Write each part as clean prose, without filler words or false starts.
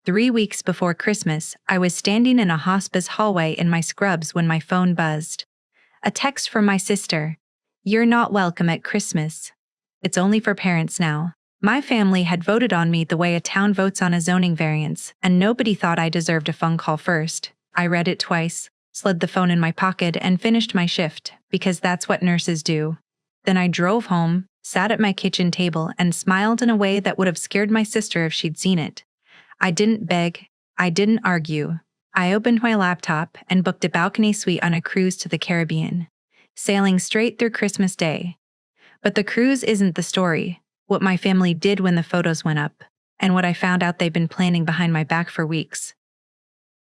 3 weeks before Christmas, I was standing in a hospice hallway in my scrubs when my phone buzzed. A text from my sister. "You're not welcome at Christmas. It's only for parents now." My family had voted on me the way a town votes on a zoning variance, and nobody thought I deserved a phone call first. I read it twice, slid the phone in my pocket, and finished my shift, because that's what nurses do. Then I drove home, sat at my kitchen table, and smiled in a way that would have scared my sister if she'd seen it. I didn't beg. I didn't argue. I opened my laptop and booked a balcony suite on a cruise to the Caribbean, sailing straight through Christmas Day. But the cruise isn't the story. What my family did when the photos went up, and what I found out they've been planning behind my back for weeks.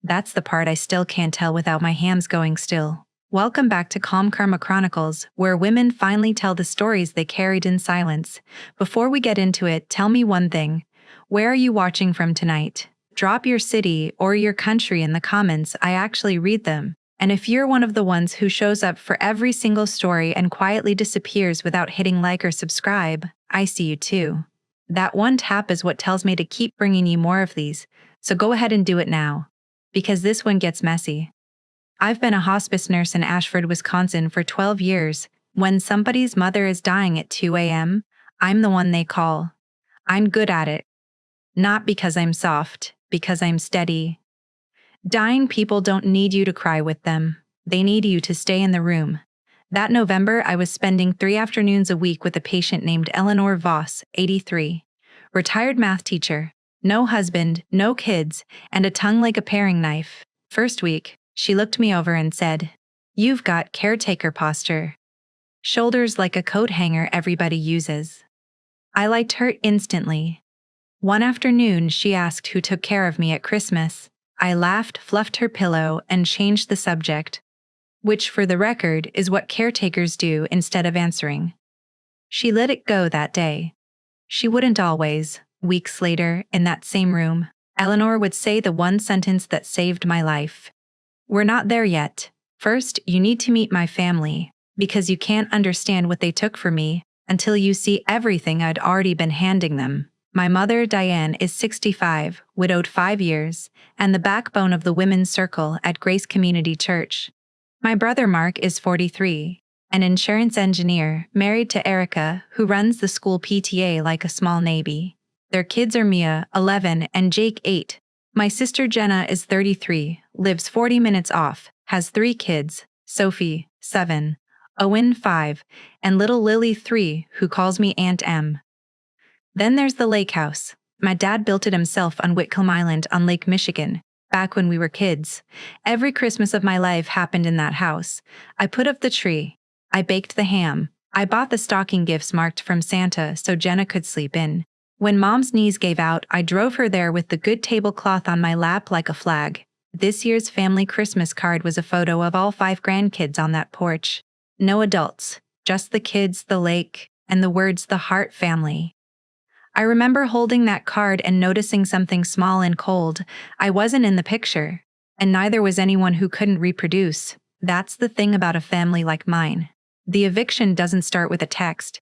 That's the part I still can't tell without my hams going still. Welcome back to Calm Karma Chronicles, where women finally tell the stories they carried in silence. Before we get into it, tell me one thing. Where are you watching from tonight? Drop your city or your country in the comments. I actually read them. And if you're one of the ones who shows up for every single story and quietly disappears without hitting like or subscribe, I see you too. That one tap is what tells me to keep bringing you more of these, so go ahead and do it now. Because this one gets messy. I've been a hospice nurse in Ashford, Wisconsin for 12 years. When somebody's mother is dying at 2 a.m., I'm the one they call. I'm good at it. Not because I'm soft, because I'm steady. Dying people don't need you to cry with them. They need you to stay in the room. That November, I was spending 3 afternoons a week with a patient named Eleanor Voss, 83. Retired math teacher. No husband, no kids, and a tongue like a paring knife. First week, she looked me over and said, "You've got caretaker posture. Shoulders like a coat hanger everybody uses." I liked her instantly. One afternoon, she asked who took care of me at Christmas. I laughed, fluffed her pillow, and changed the subject, which, for the record, is what caretakers do instead of answering. She let it go that day. She wouldn't always. Weeks later, in that same room, Eleanor would say the one sentence that saved my life. "We're not there yet. First, you need to meet my family, because you can't understand what they took for me until you see everything I'd already been handing them." My mother, Diane, is 65, widowed 5 years, and the backbone of the women's circle at Grace Community Church. My brother, Mark, is 43, an insurance engineer, married to Erica, who runs the school PTA like a small navy. Their kids are Mia, 11, and Jake, 8. My sister, Jenna, is 33, lives 40 minutes off, has 3 kids, Sophie, 7, Owen, 5, and little Lily, 3, who calls me Aunt M. Then there's the lake house. My dad built it himself on Whitcomb Island on Lake Michigan, back when we were kids. Every Christmas of my life happened in that house. I put up the tree. I baked the ham. I bought the stocking gifts marked from Santa so Jenna could sleep in. When Mom's knees gave out, I drove her there with the good tablecloth on my lap like a flag. This year's family Christmas card was a photo of all 5 grandkids on that porch. No adults, just the kids, the lake, and the words "the Hart family." I remember holding that card and noticing something small and cold. I wasn't in the picture, and neither was anyone who couldn't reproduce. That's the thing about a family like mine. The eviction doesn't start with a text.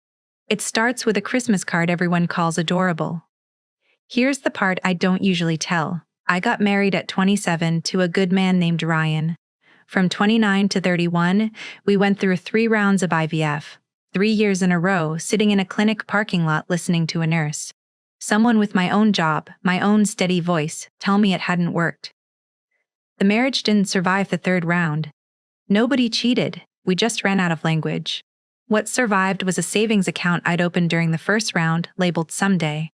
It starts with a Christmas card everyone calls adorable. Here's the part I don't usually tell. I got married at 27 to a good man named Ryan. From 29 to 31, we went through 3 rounds of IVF. 3 years in a row, sitting in a clinic parking lot listening to a nurse. Someone with my own job, my own steady voice, tell me it hadn't worked. The marriage didn't survive the 3rd round. Nobody cheated, we just ran out of language. What survived was a savings account I'd opened during the 1st round, labeled Someday.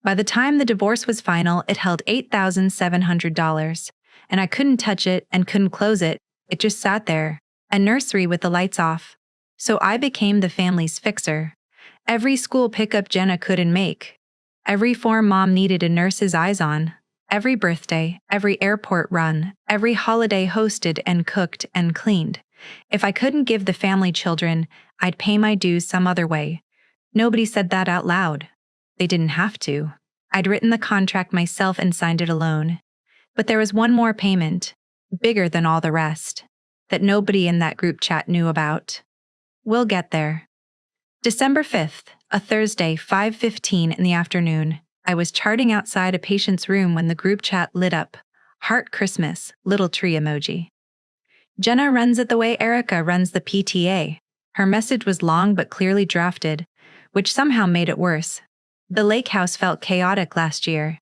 By the time the divorce was final, it held $8,700, and I couldn't touch it and couldn't close it. It just sat there, a nursery with the lights off. So I became the family's fixer. Every school pickup Jenna couldn't make. Every form Mom needed a nurse's eyes on. Every birthday, every airport run, every holiday hosted and cooked and cleaned. If I couldn't give the family children, I'd pay my dues some other way. Nobody said that out loud. They didn't have to. I'd written the contract myself and signed it alone. But there was one more payment, bigger than all the rest, that nobody in that group chat knew about. We'll get there. December 5th, a Thursday, 5:15 in the afternoon. I was charting outside a patient's room when the group chat lit up. Heart Christmas, little tree emoji. Jenna runs it the way Erica runs the PTA. Her message was long but clearly drafted, which somehow made it worse. The lake house felt chaotic last year.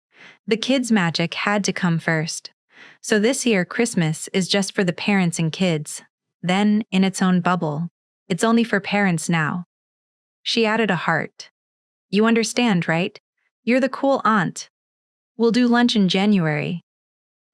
The kids' magic had to come first. So this year, Christmas is just for the parents and kids. Then, in its own bubble, it's only for parents now. She added a heart. You understand, right? You're the cool aunt. We'll do lunch in January.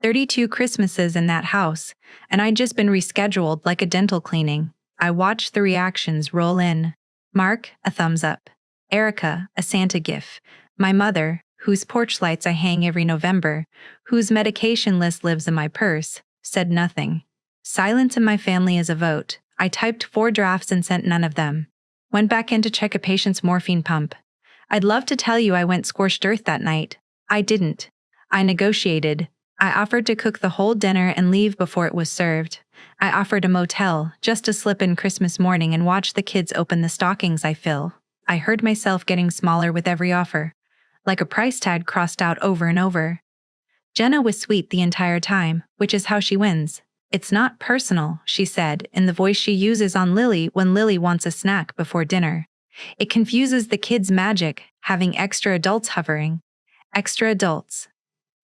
32 Christmases in that house, and I'd just been rescheduled like a dental cleaning. I watched the reactions roll in. Mark, a thumbs up. Erica, a Santa gif. My mother, whose porch lights I hang every November, whose medication list lives in my purse, said nothing. Silence in my family is a vote. I typed 4 drafts and sent none of them. Went back in to check a patient's morphine pump. I'd love to tell you I went scorched earth that night. I didn't. I negotiated. I offered to cook the whole dinner and leave before it was served. I offered a motel just to slip in Christmas morning and watch the kids open the stockings I fill. I heard myself getting smaller with every offer, like a price tag crossed out over and over. Jenna was sweet the entire time, which is how she wins. It's not personal, she said, in the voice she uses on Lily when Lily wants a snack before dinner. It confuses the kids' magic, having extra adults hovering. Extra adults.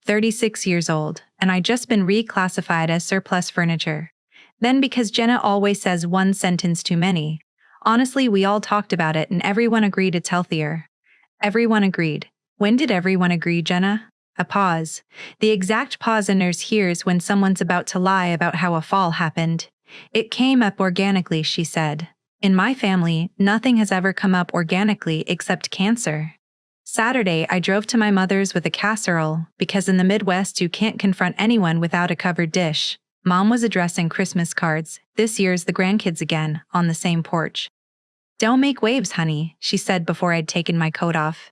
36 years old, and I'd just been reclassified as surplus furniture. Then because Jenna always says one sentence too many. Honestly, we all talked about it and everyone agreed it's healthier. Everyone agreed. When did everyone agree, Jenna? A pause. The exact pause a nurse hears when someone's about to lie about how a fall happened. It came up organically, she said. In my family, nothing has ever come up organically except cancer. Saturday, I drove to my mother's with a casserole, because in the Midwest you can't confront anyone without a covered dish. Mom was addressing Christmas cards, this year's the grandkids again, on the same porch. Don't make waves, honey, she said before I'd taken my coat off.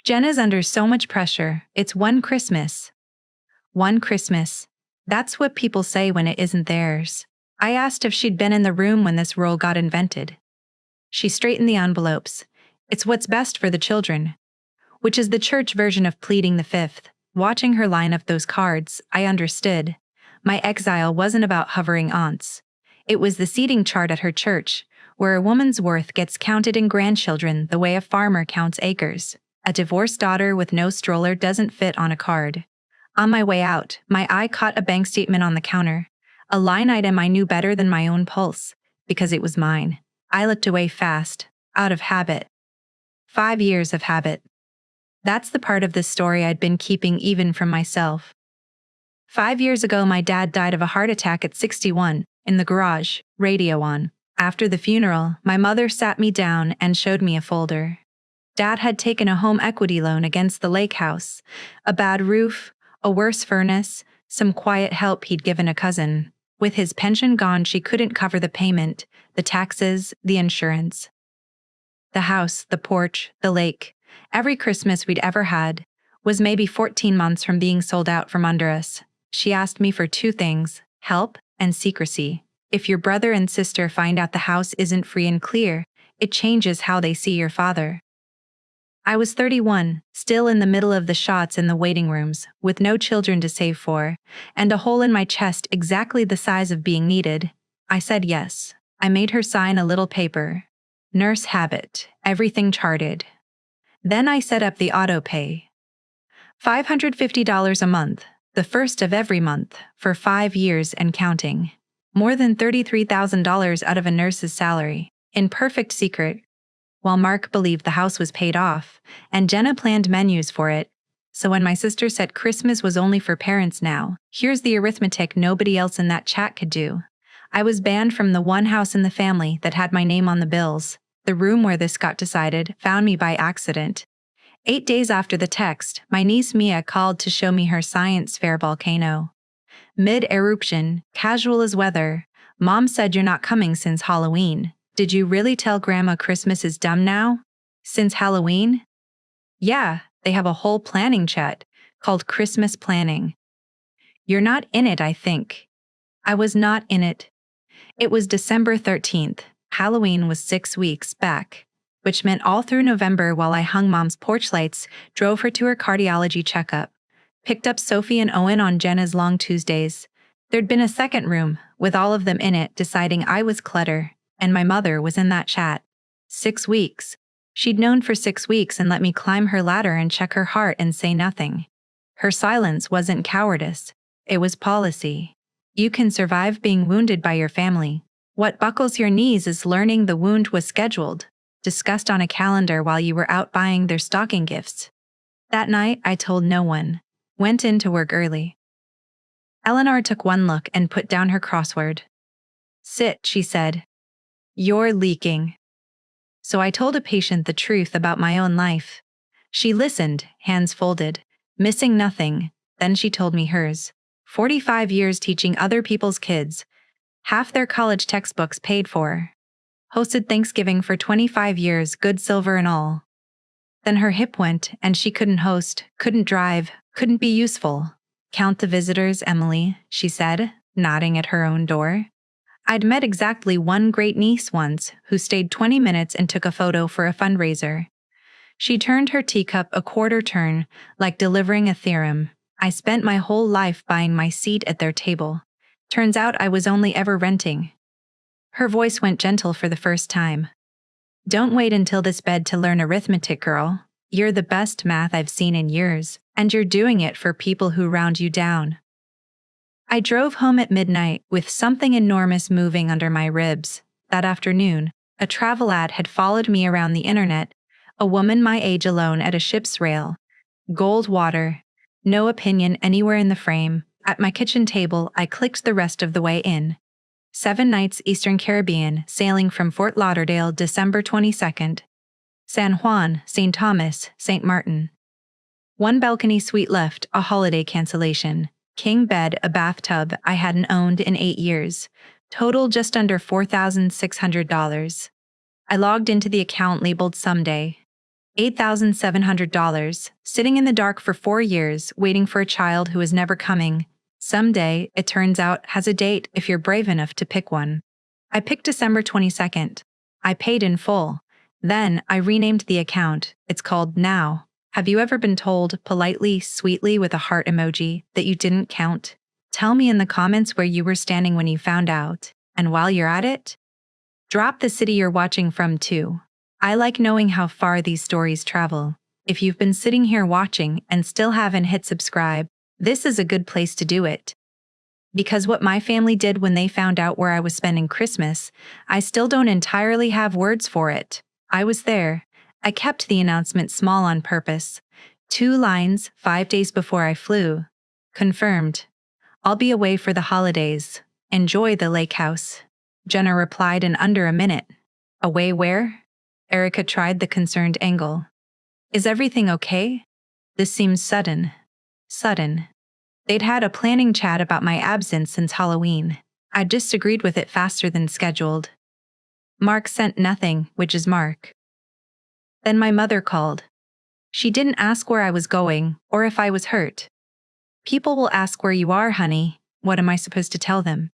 Jenna's under so much pressure, it's one Christmas. One Christmas. That's what people say when it isn't theirs. I asked if she'd been in the room when this role got invented. She straightened the envelopes. It's what's best for the children. Which is the church version of pleading the fifth. Watching her line up those cards, I understood. My exile wasn't about hovering aunts. It was the seating chart at her church, where a woman's worth gets counted in grandchildren the way a farmer counts acres. A divorced daughter with no stroller doesn't fit on a card. On my way out, my eye caught a bank statement on the counter. A line item I knew better than my own pulse, because it was mine. I looked away fast, out of habit. 5 years of habit. That's the part of this story I'd been keeping even from myself. 5 years ago, my dad died of a heart attack at 61, in the garage, radio on. After the funeral, my mother sat me down and showed me a folder. Dad had taken a home equity loan against the lake house, a bad roof, a worse furnace, some quiet help he'd given a cousin. With his pension gone, she couldn't cover the payment, the taxes, the insurance. The house, the porch, the lake, every Christmas we'd ever had, was maybe 14 months from being sold out from under us. She asked me for 2 things, help and secrecy. If your brother and sister find out the house isn't free and clear, it changes how they see your father. I was 31, still in the middle of the shots in the waiting rooms, with no children to save for, and a hole in my chest exactly the size of being needed. I said yes. I made her sign a little paper. Nurse habit, everything charted. Then I set up the auto pay. $550 a month, the first of every month, for 5 years and counting. More than $33,000 out of a nurse's salary, in perfect secret. While Mark believed the house was paid off, and Jenna planned menus for it. So when my sister said Christmas was only for parents now, here's the arithmetic nobody else in that chat could do. I was banned from the one house in the family that had my name on the bills. The room where this got decided found me by accident. 8 days after the text, my niece Mia called to show me her science fair volcano. Mid-eruption, casual as weather. Mom said you're not coming since Halloween. Did you really tell Grandma Christmas is dumb now? Since Halloween? Yeah, they have a whole planning chat called Christmas Planning. You're not in it, I think. I was not in it. It was December 13th. Halloween was 6 weeks back. which meant all through November while I hung Mom's porch lights, drove her to her cardiology checkup, picked up Sophie and Owen on Jenna's long Tuesdays. There'd been a second room, with all of them in it, deciding I was clutter, and my mother was in that chat. 6 weeks. She'd known for 6 weeks and let me climb her ladder and check her heart and say nothing. Her silence wasn't cowardice. It was policy. You can survive being wounded by your family. What buckles your knees is learning the wound was scheduled, discussed on a calendar while you were out buying their stocking gifts. That night, I told no one. Went in to work early. Eleanor took one look and put down her crossword. Sit, she said. You're leaking. So I told a patient the truth about my own life. She listened, hands folded, missing nothing. Then she told me hers. 45 years teaching other people's kids. Half their college textbooks paid for. Hosted Thanksgiving for 25 years, good silver and all. Then her hip went, and she couldn't host, couldn't drive, couldn't be useful. Count the visitors, Emily, she said, nodding at her own door. I'd met exactly one great-niece once who stayed 20 minutes and took a photo for a fundraiser. She turned her teacup a quarter turn, like delivering a theorem. I spent my whole life buying my seat at their table. Turns out I was only ever renting. Her voice went gentle for the first time. Don't wait until this bed to learn arithmetic, girl. You're the best math I've seen in years, and you're doing it for people who round you down. I drove home at midnight with something enormous moving under my ribs. That afternoon, a travel ad had followed me around the internet, a woman my age alone at a ship's rail. Gold water. No opinion anywhere in the frame. At my kitchen table, I clicked the rest of the way in. 7 nights Eastern Caribbean, sailing from Fort Lauderdale, December 22nd. San Juan, St. Thomas, St. Martin. 1 balcony suite left, a holiday cancellation. King bed, a bathtub I hadn't owned in 8 years. Total just under $4,600. I logged into the account labeled Someday. $8,700, sitting in the dark for 4 years, waiting for a child who is never coming. Someday, it turns out, has a date if you're brave enough to pick one. I picked December 22nd. I paid in full. Then, I renamed the account. It's called Now. Have you ever been told, politely, sweetly with a heart emoji, that you didn't count? Tell me in the comments where you were standing when you found out. And while you're at it, drop the city you're watching from too. I like knowing how far these stories travel. If you've been sitting here watching and still haven't hit subscribe, this is a good place to do it. Because what my family did when they found out where I was spending Christmas, I still don't entirely have words for it. I was there. I kept the announcement small on purpose. 2 lines, 5 days before I flew. Confirmed. I'll be away for the holidays. Enjoy the lake house. Jenna replied in under a minute. Away where? Erica tried the concerned angle. Is everything okay? This seems sudden. Sudden. They'd had a planning chat about my absence since Halloween. I disagreed with it faster than scheduled. Mark sent nothing, which is Mark. Then my mother called. She didn't ask where I was going, or if I was hurt. People will ask where you are, honey. What am I supposed to tell them?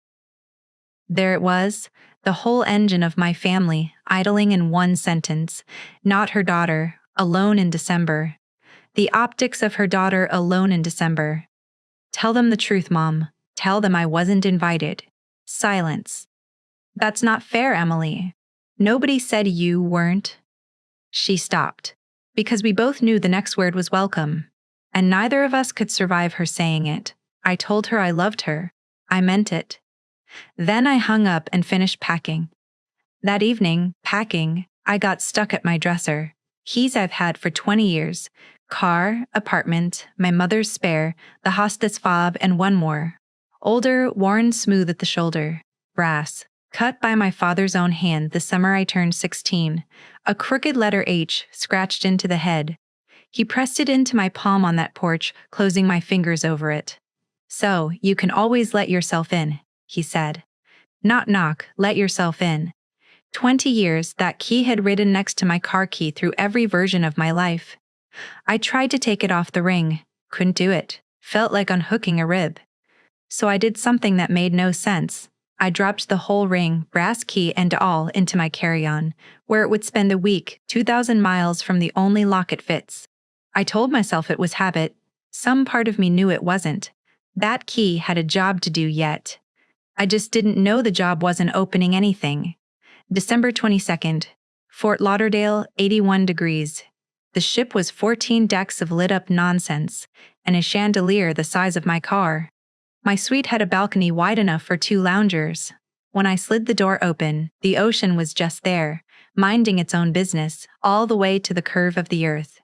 There it was, the whole engine of my family, idling in one sentence. Not her daughter, alone in December. The optics of her daughter alone in December. Tell them the truth, Mom. Tell them I wasn't invited. Silence. That's not fair, Emily. Nobody said you weren't. She stopped. Because we both knew the next word was welcome. And neither of us could survive her saying it. I told her I loved her. I meant it. Then I hung up and finished packing. That evening, packing, I got stuck at my dresser. Keys I've had for 20 years. Car, apartment, my mother's spare, the hospice fob, and one more. Older, worn smooth at the shoulder. Brass. Cut by my father's own hand the summer I turned 16. A crooked letter H scratched into the head. He pressed it into my palm on that porch, closing my fingers over it. So, you can always let yourself in, he said. Not knock, let yourself in. 20 years, that key had ridden next to my car key through every version of my life. I tried to take it off the ring. Couldn't do it. Felt like unhooking a rib. So I did something that made no sense. I dropped the whole ring, brass key and all, into my carry-on, where it would spend a week, 2,000 miles from the only lock it fits. I told myself it was habit. Some part of me knew it wasn't. That key had a job to do yet. I just didn't know the job wasn't opening anything. December 22nd, Fort Lauderdale, 81 degrees. The ship was 14 decks of lit-up nonsense, and a chandelier the size of my car. My suite had a balcony wide enough for 2 loungers. When I slid the door open, the ocean was just there, minding its own business, all the way to the curve of the earth.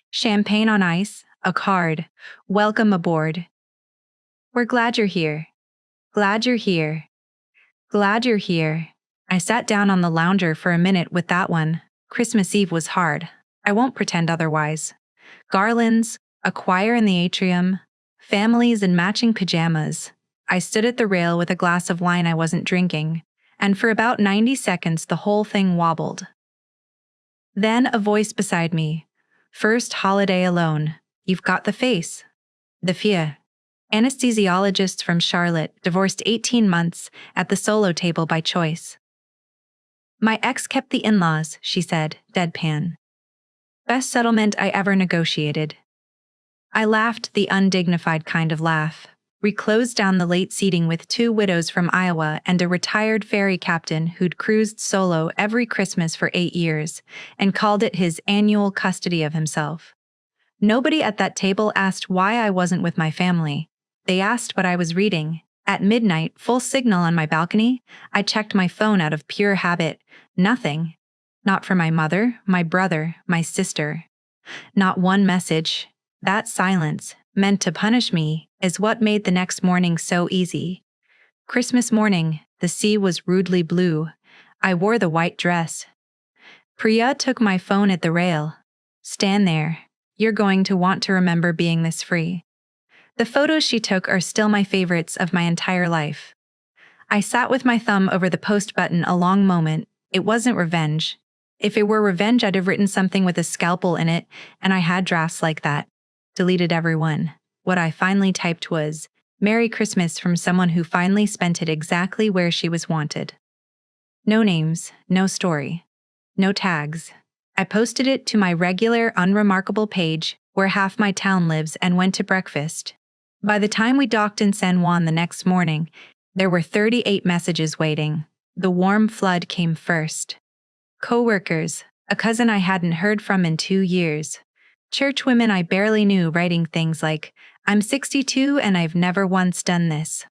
Champagne on ice, a card, welcome aboard. We're glad you're here. Glad you're here. Glad you're here. I sat down on the lounger for a minute with that one. Christmas Eve was hard. I won't pretend otherwise. Garlands, a choir in the atrium, families in matching pajamas. I stood at the rail with a glass of wine I wasn't drinking, and for about 90 seconds the whole thing wobbled. Then a voice beside me. First holiday alone. You've got the face. The fear. Anesthesiologist from Charlotte, divorced 18 months, at the solo table by choice. My ex kept the in-laws, she said, deadpan. Best settlement I ever negotiated. I laughed the undignified kind of laugh. We closed down the late seating with 2 widows from Iowa and a retired ferry captain who'd cruised solo every Christmas for 8 years and called it his annual custody of himself. Nobody at that table asked why I wasn't with my family. They asked what I was reading. At midnight, full signal on my balcony, I checked my phone out of pure habit. Nothing. Not for my mother, my brother, my sister. Not one message. That silence, meant to punish me, is what made the next morning so easy. Christmas morning, the sea was rudely blue. I wore the white dress. Priya took my phone at the rail. Stand there. You're going to want to remember being this free. The photos she took are still my favorites of my entire life. I sat with my thumb over the post button a long moment. It wasn't revenge. If it were revenge, I'd have written something with a scalpel in it, and I had drafts like that. Deleted everyone. What I finally typed was, Merry Christmas from someone who finally spent it exactly where she was wanted. No names, no story, no tags. I posted it to my regular, unremarkable page, where half my town lives, and went to breakfast. By the time we docked in San Juan the next morning, there were 38 messages waiting. The warm flood came first. Coworkers, a cousin I hadn't heard from in 2 years. Church women I barely knew writing things like, I'm 62 and I've never once done this.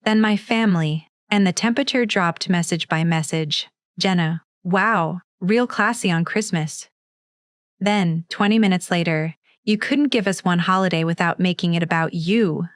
Then my family, and the temperature dropped message by message. Jenna, wow, real classy on Christmas. Then, 20 minutes later, you couldn't give us one holiday without making it about you.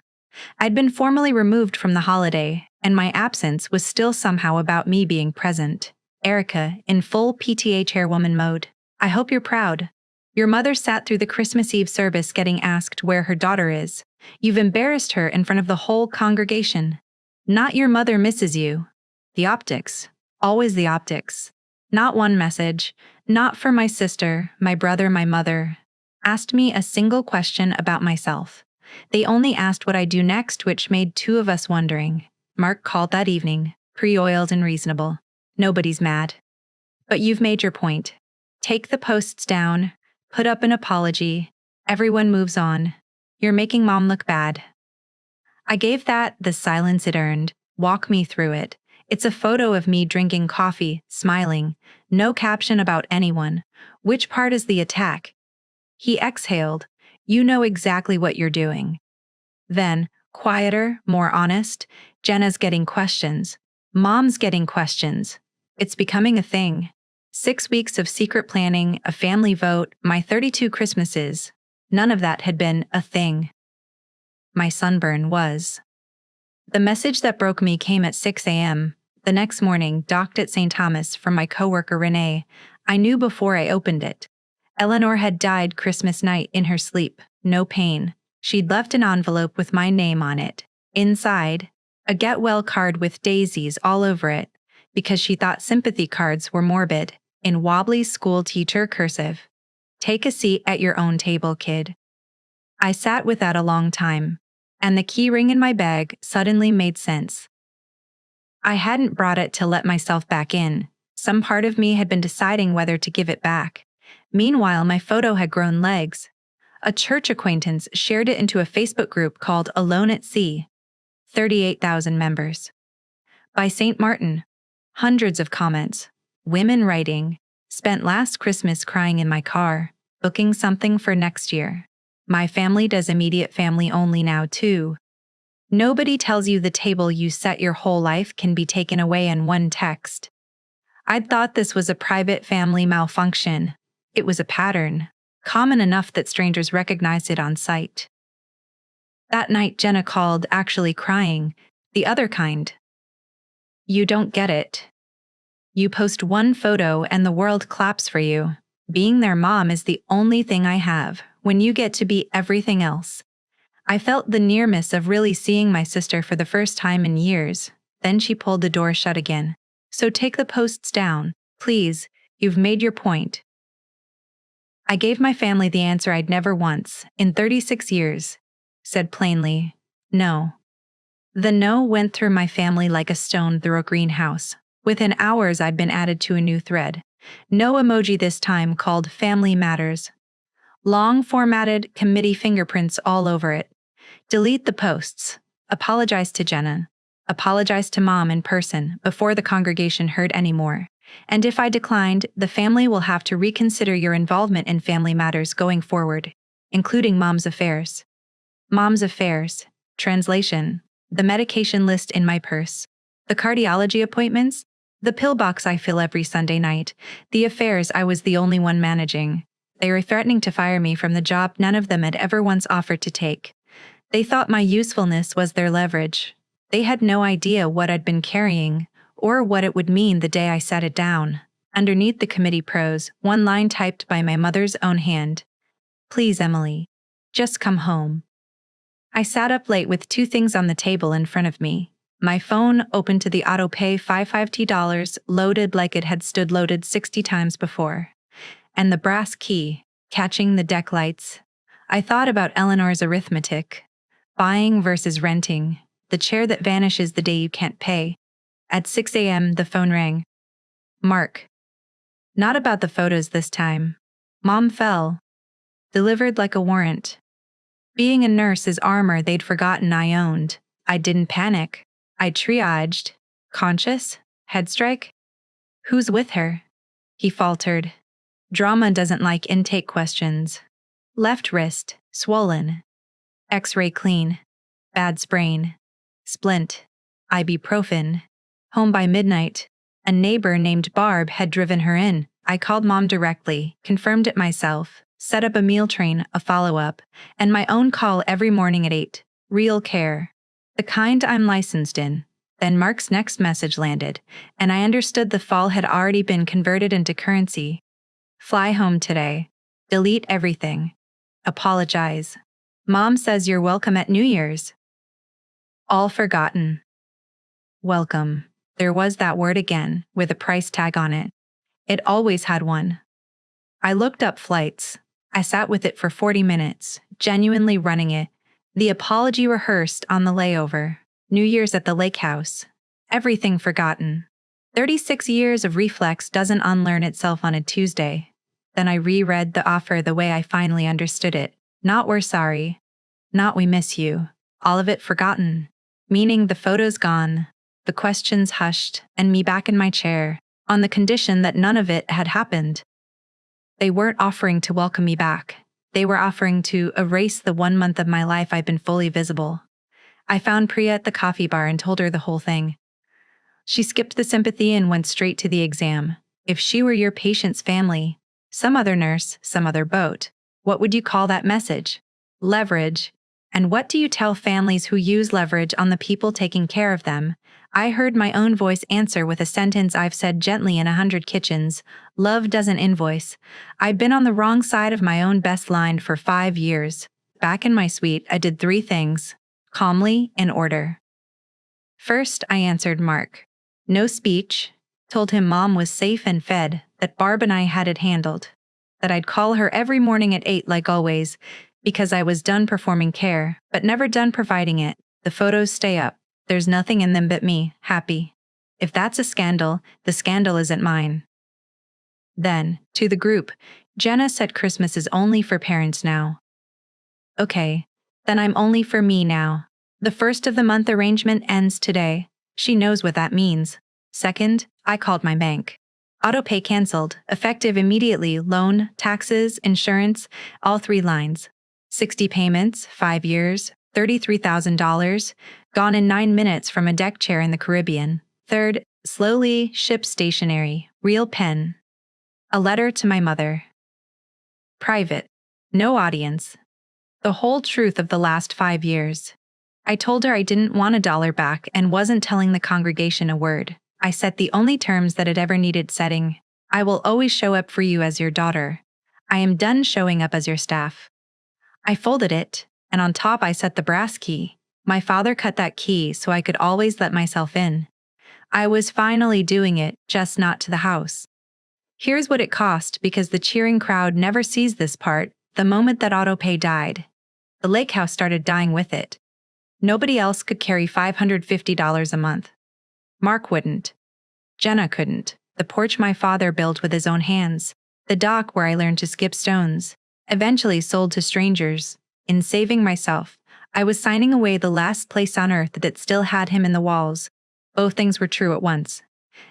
I'd been formally removed from the holiday, and my absence was still somehow about me being present. Erica, in full PTA chairwoman mode. I hope you're proud. Your mother sat through the Christmas Eve service getting asked where her daughter is. You've embarrassed her in front of the whole congregation. Not your mother misses you. The optics. Always the optics. Not one message. Not for my sister, my brother, my mother. Asked me a single question about myself. They only asked what I do next, which made 2 of us wondering. Mark called that evening, pre-oiled and reasonable. Nobody's mad. But you've made your point. Take the posts down, put up an apology. Everyone moves on. You're making mom look bad. I gave that the silence it earned. Walk me through it. It's a photo of me drinking coffee, smiling. No caption about anyone. Which part is the attack? He exhaled. You know exactly what you're doing. Then, quieter, more honest, Jenna's getting questions. Mom's getting questions. It's becoming a thing. 6 weeks of secret planning, a family vote, my 32 Christmases. None of that had been a thing. My sunburn was. The message that broke me came at 6 a.m. The next morning, docked at St. Thomas from my coworker Renee. I knew before I opened it. Eleanor had died Christmas night in her sleep. No pain. She'd left an envelope with my name on it. Inside, a get well card with daisies all over it, because she thought sympathy cards were morbid, in wobbly school teacher cursive. Take a seat at your own table, kid. I sat with that a long time, and the key ring in my bag suddenly made sense. I hadn't brought it to let myself back in. Some part of me had been deciding whether to give it back. Meanwhile, my photo had grown legs. A church acquaintance shared it into a Facebook group called Alone at Sea. 38,000 members. By St. Martin. Hundreds of comments. Women writing, "Spent last Christmas crying in my car, booking something for next year. My family does immediate family only now too." Nobody tells you the table you set your whole life can be taken away in one text. I'd thought this was a private family malfunction. It was a pattern, common enough that strangers recognized it on sight. That night Jenna called, actually crying, the other kind. You don't get it. You post one photo and the world claps for you. Being their mom is the only thing I have, when you get to be everything else. I felt the near miss of really seeing my sister for the first time in years. Then she pulled the door shut again. So take the posts down, please, you've made your point. I gave my family the answer I'd never once, in 36 years, said plainly, no. The no went through my family like a stone through a greenhouse. Within hours I'd been added to a new thread. No emoji this time, called Family Matters. Long formatted committee fingerprints all over it. Delete the posts. Apologize to Jenna. Apologize to Mom in person before the congregation heard any more. And if I declined, the family will have to reconsider your involvement in family matters going forward, including Mom's affairs. Mom's affairs. Translation. The medication list in my purse. The cardiology appointments. The pill box I fill every Sunday night. The affairs I was the only one managing. They were threatening to fire me from the job none of them had ever once offered to take. They thought my usefulness was their leverage. They had no idea what I'd been carrying, or what it would mean the day I set it down. Underneath the committee prose, one line typed by my mother's own hand. Please, Emily, just come home. I sat up late with two things on the table in front of me. My phone open to the auto-pay $550 loaded like it had stood loaded 60 times before. And the brass key, catching the deck lights. I thought about Eleanor's arithmetic. Buying versus renting. The chair that vanishes the day you can't pay. At 6 a.m. the phone rang. Mark. Not about the photos this time. Mom fell. Delivered like a warrant. Being a nurse is armor they'd forgotten I owned. I didn't panic. I triaged. Conscious? Headstrike? Who's with her? He faltered. Drama doesn't like intake questions. Left wrist, swollen. X-ray clean. Bad sprain. Splint. Ibuprofen. Home by midnight. A neighbor named Barb had driven her in. I called Mom directly, confirmed it myself, set up a meal train, a follow-up, and my own call every morning at 8. Real care. The kind I'm licensed in. Then Mark's next message landed, and I understood the fall had already been converted into currency. Fly home today. Delete everything. Apologize. Mom says you're welcome at New Year's. All forgotten. Welcome. There was that word again, with a price tag on it. It always had one. I looked up flights. I sat with it for 40 minutes, genuinely running it. The apology rehearsed on the layover. New Year's at the lake house. Everything forgotten. 36 years of reflex doesn't unlearn itself on a Tuesday. Then I reread the offer the way I finally understood it. Not we're sorry. Not we miss you. All of it forgotten. Meaning the photos gone. The questions hushed, and me back in my chair, on the condition that none of it had happened. They weren't offering to welcome me back. They were offering to erase the 1 month of my life I'd been fully visible. I found Priya at the coffee bar and told her the whole thing. She skipped the sympathy and went straight to the exam. If she were your patient's family, some other nurse, some other boat, what would you call that message? Leverage. And what do you tell families who use leverage on the people taking care of them? I heard my own voice answer with a sentence I've said gently in 100 kitchens. Love doesn't invoice. I'd been on the wrong side of my own best line for 5 years. Back in my suite, I did 3 things. Calmly, in order. First, I answered Mark. No speech. Told him Mom was safe and fed, that Barb and I had it handled. That I'd call her every morning at 8 like always, because I was done performing care, but never done providing it. The photos stay up. There's nothing in them but me, happy. If that's a scandal, the scandal isn't mine. Then, to the group, Jenna said Christmas is only for parents now. Okay, then I'm only for me now. The first of the month arrangement ends today. She knows what that means. Second, I called my bank. Autopay canceled, effective immediately, loan, taxes, insurance, all 3 lines. 60 payments, 5 years, $33,000, gone in 9 minutes from a deck chair in the Caribbean. Third, slowly, ship stationery, real pen. A letter to my mother. Private. No audience. The whole truth of the last 5 years. I told her I didn't want $1 back and wasn't telling the congregation a word. I set the only terms that had ever needed setting. I will always show up for you as your daughter. I am done showing up as your staff. I folded it, and on top I set the brass key. My father cut that key so I could always let myself in. I was finally doing it, just not to the house. Here's what it cost, because the cheering crowd never sees this part: the moment that autopay died. The lake house started dying with it. Nobody else could carry $550 a month. Mark wouldn't. Jenna couldn't. The porch my father built with his own hands. The dock where I learned to skip stones. Eventually sold to strangers. In saving myself, I was signing away the last place on earth that still had him in the walls. Both things were true at once.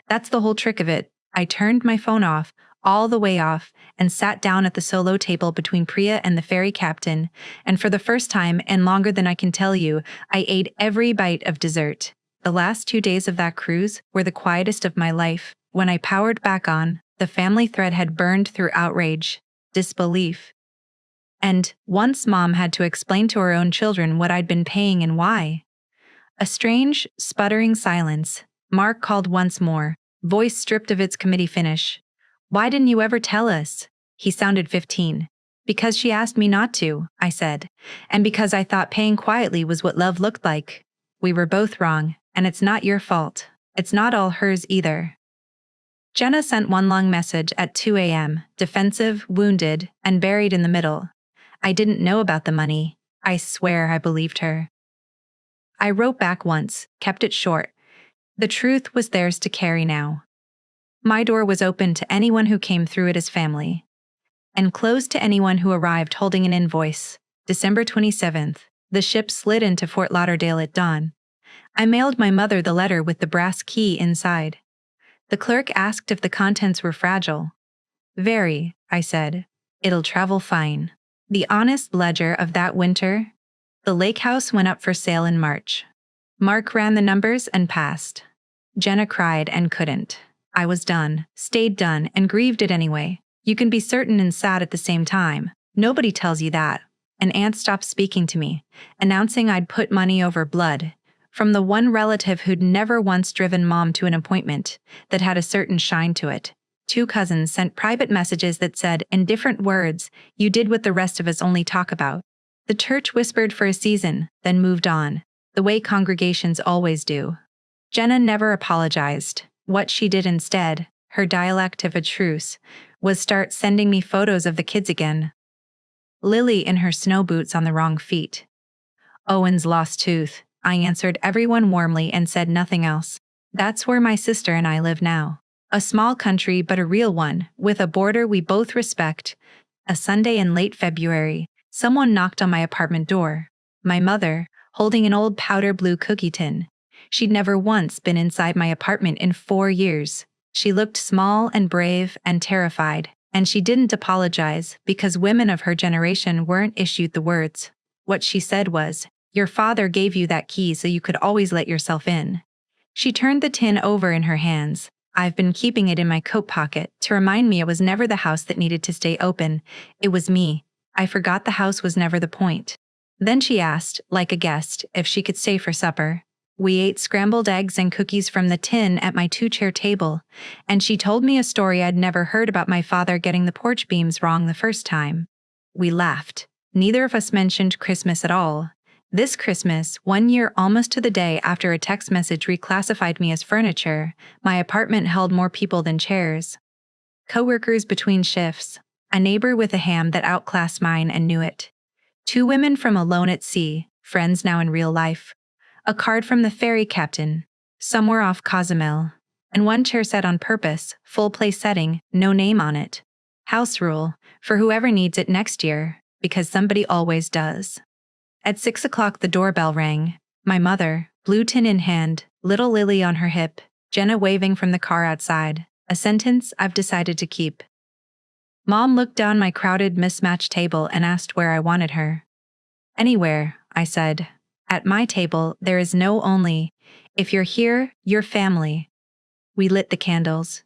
That's the whole trick of it. I turned my phone off, all the way off, and sat down at the solo table between Priya and the ferry captain, and for the first time, and longer than I can tell you, I ate every bite of dessert. The last 2 days of that cruise were the quietest of my life. When I powered back on, the family thread had burned through outrage, disbelief. And once Mom had to explain to her own children what I'd been paying and why. A strange, sputtering silence. Mark called once more, voice stripped of its committee finish. Why didn't you ever tell us? He sounded 15. Because she asked me not to, I said, and because I thought paying quietly was what love looked like. We were both wrong, and it's not your fault. It's not all hers either. Jenna sent one long message at 2 a.m., defensive, wounded, and buried in the middle. I didn't know about the money. I swear I believed her. I wrote back once, kept it short. The truth was theirs to carry now. My door was open to anyone who came through it as family, and closed to anyone who arrived holding an invoice. December 27th, the ship slid into Fort Lauderdale at dawn. I mailed my mother the letter with the brass key inside. The clerk asked if the contents were fragile. Very, I said. It'll travel fine. The honest ledger of that winter. The lake house went up for sale in March. Mark ran the numbers and passed. Jenna cried and couldn't. I was done, stayed done, and grieved it anyway. You can be certain and sad at the same time. Nobody tells you that. An aunt stopped speaking to me, announcing I'd put money over blood, from the one relative who'd never once driven Mom to an appointment, that had a certain shine to it. 2 cousins sent private messages that said, in different words, you did what the rest of us only talk about. The church whispered for a season, then moved on, the way congregations always do. Jenna never apologized. What she did instead, her dialect of a truce, was start sending me photos of the kids again. Lily in her snow boots on the wrong feet. Owen's lost tooth. I answered everyone warmly and said nothing else. That's where my sister and I live now. A small country but a real one, with a border we both respect. A Sunday in late February, someone knocked on my apartment door. My mother, holding an old powder blue cookie tin. She'd never once been inside my apartment in 4 years. She looked small and brave and terrified, and she didn't apologize because women of her generation weren't issued the words. What she said was, your father gave you that key so you could always let yourself in. She turned the tin over in her hands. I've been keeping it in my coat pocket to remind me it was never the house that needed to stay open. It was me. I forgot the house was never the point. Then she asked, like a guest, if she could stay for supper. We ate scrambled eggs and cookies from the tin at my 2-chair table, and she told me a story I'd never heard about my father getting the porch beams wrong the first time. We laughed. Neither of us mentioned Christmas at all. This Christmas, 1 year almost to the day after a text message reclassified me as furniture, my apartment held more people than chairs. Coworkers between shifts. A neighbor with a ham that outclassed mine and knew it. 2 women from Alone at Sea, friends now in real life. A card from the ferry captain. somewhere off Cozumel. And one chair set on purpose, full place setting, no name on it. House rule, for whoever needs it next year, because somebody always does. At 6 o'clock the doorbell rang. My mother, blue tin in hand, little Lily on her hip, Jenna waving from the car outside, a sentence I've decided to keep. Mom looked down my crowded mismatched table and asked where I wanted her. Anywhere, I said. At my table, there is no only. If you're here, you're family. We lit the candles.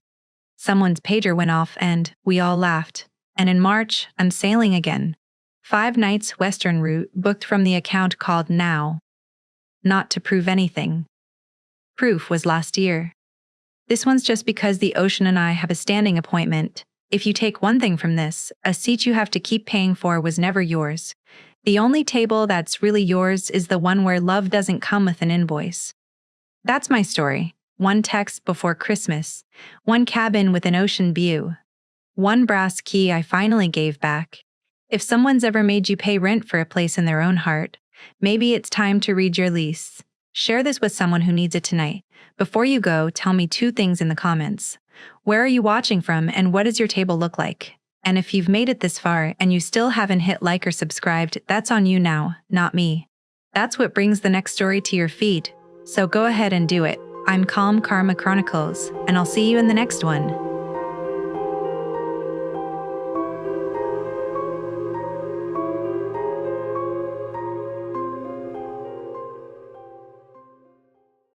Someone's pager went off and we all laughed. And in March, I'm sailing again. 5 nights Western route booked from the account called Now. Not to prove anything. Proof was last year. This one's just because the ocean and I have a standing appointment. If you take one thing from this, a seat you have to keep paying for was never yours. The only table that's really yours is the one where love doesn't come with an invoice. That's my story. 1 text before Christmas. 1 cabin with an ocean view. 1 brass key I finally gave back. If someone's ever made you pay rent for a place in their own heart, maybe it's time to read your lease. Share this with someone who needs it tonight. Before you go, tell me 2 things in the comments. Where are you watching from and what does your table look like? And if you've made it this far and you still haven't hit like or subscribed, that's on you now, not me. That's what brings the next story to your feed. So go ahead and do it. I'm Calm Karma Chronicles, and I'll see you in the next one.